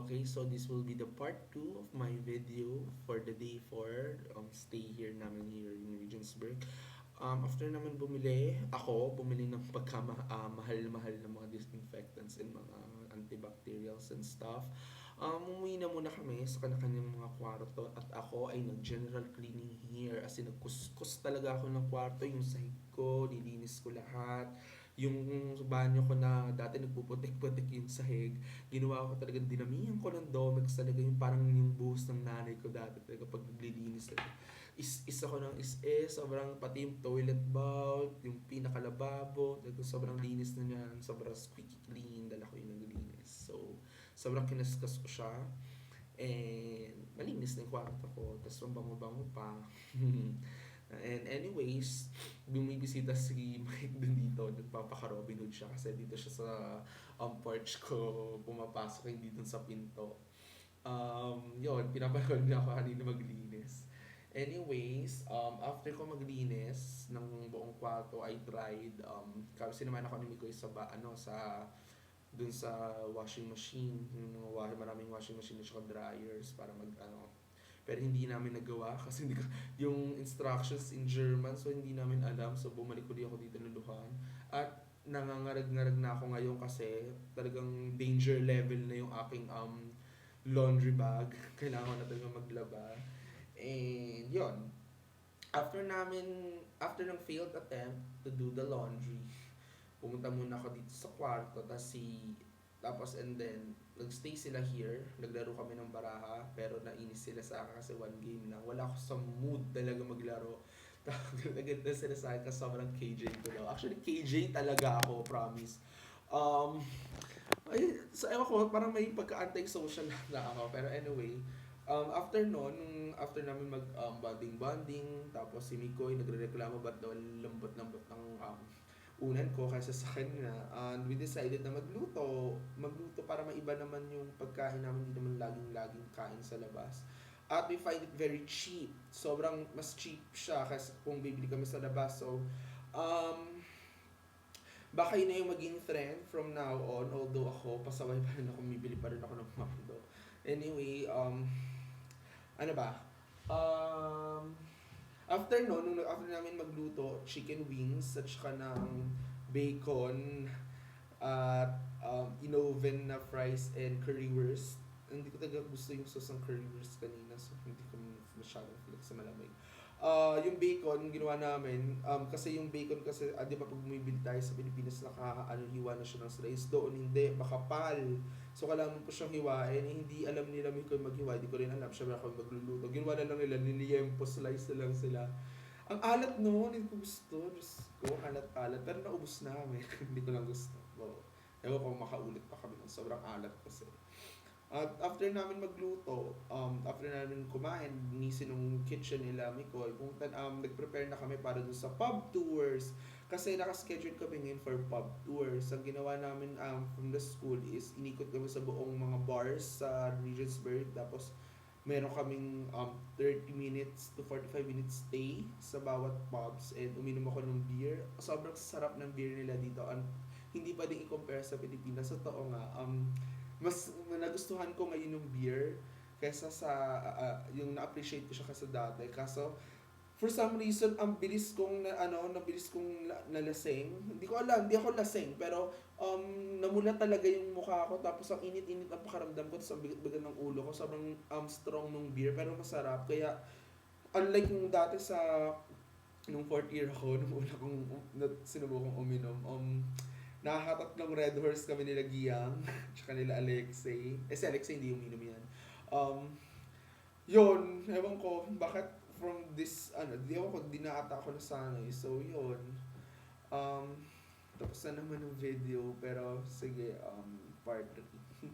Okay, so this will be the part 2 of my video for the day 4 stay here namin here in Regensburg. After naman bumili ng mahal-mahal na mga disinfectants and mga antibacterials and stuff. Umuwi na muna kami sa kanya-kanyang mga kwarto at ako ay nag-general cleaning here. As in, nagkuskus talaga ako ng kwarto, yung sahig ko, nilinis ko lahat. Yung banyo ko na dati nagpuputik-putik yung sahig, ginawa ko talaga, dinamihan ko ng Domex talaga, yung parang yung buhos ng nanay ko dati talaga pag naglilinis talaga. Isa ko ng sobrang pati yung toilet bowl, yung pinakalababo, talaga sobrang linis na niyan, sobrang squeaky clean, dala ko yung naglinis. So, sobrang kinaskas ko siya. And malinis na yung kwarto ko, tapos mabango-bango pa. And anyways, bumibisita si Mike dun dito, nagpapaka-Robin Hood siya kasi dito siya sa porch ko pumapasok, hindi dun sa pinto. Yun, pinapanood niya ako kanina maglinis. Anyways, after ko maglinis ng buong kwarto, I tried, kasi naman ako ni Mikoy sa dun sa washing machine, maraming washing machine at saka dryers para pero hindi namin nagawa kasi hindi ko, yung instructions in German, so hindi namin alam, so bumalik ulit ako dito ng Luhan at nangangarag-ngarag na ako ngayon kasi talagang danger level na yung aking laundry bag. Kailangan ko na talaga maglaba. And yon, after ng failed attempt to do the laundry, pumunta muna ako dito sa kwarto, tapos and then nagstay sila here, naglaro kami ng baraha, pero nainis sila sa akin kasi one game lang, wala ako sa mood talaga maglaro. Naganda sila sa akin kasi sobrang KJ ko daw. Actually KJ talaga ako, promise. um so ewan ko, parang may pagka-anti-social na ako, pero anyway, after namin mag bonding, tapos si Mikoy nagrereklamo ba't daw lambot-lambot ng unan ko kaysa sa kanya. And we decided na magluto para maiba naman yung pagkain namin, hindi naman laging-laging kain sa labas. At we find it very cheap. Sobrang mas cheap siya kasi kung bibili kami sa labas. So, baka yun na yung maging trend from now on. Although ako, pasaway pa rin ako, bibili pa rin ako ng McDo. Anyway, ano ba? Um, After no, after namin magluto, chicken wings at saka ng bacon at in-oven na fries and currywurst. Hindi ko talaga gusto yung sauce ng currywurst kanina, so hindi ko masyadong feel sa malamig. Yung bacon, ginawa namin, kasi yung bacon kasi, di ba pag bumibili tayo sa Pilipinas, hiwa na siya ng slice. Doon hindi, makapal. So kailangan ko siyang hiwain, hindi alam nila kung maghiwa, hindi ko rin alam, syempre ako magluluto. Ginawa na lang nila, niliyempo, slice na lang sila. Ang alat noon, hindi ko gusto. Diyos ko, alat-alat. Pero naubos namin. Hindi ko lang gusto. Wow. Ewan ko makaulit pa kami ng sobrang alat kasi. At after namin magluto, after namin kumain, nisi nung kitchen nila, Mikoy, nag-prepare na kami para dun sa pub tours. Kasi nakaschedule kami ngayon for pub tours. Ang ginawa namin from the school is inikot kami sa buong mga bars sa Regensburg. Tapos meron kaming 30 minutes to 45 minutes stay sa bawat pubs and uminom ako ng beer. Sobrang sarap ng beer nila dito. Hindi pa din i-compare sa Pilipinas. Totoo nga, mas nagustuhan ko ngayon yung beer kaysa sa yung na-appreciate ko siya kasi dati. Kaso for some reason nabilis kong nalasing. Hindi ko alam, hindi ako lasing pero namula talaga yung mukha ko, tapos ang init-init ang pakaramdam ko, tapos ang bigat-bigat ng ulo ko, sobrang strong nung beer pero masarap. Kaya unlike nung dati nung fourth year ako, nung una kong sinubukong uminom, nakakatatlong Red Horse kami nila Giyang, tsaka nila Alexei. Si Alexei hindi uminom yan. Um, Yun, ewan ko, bakit from this, di ewan ko, di na ata ako nasanay. So, yun. Um, Tapos na naman ng video, pero sige, part 3.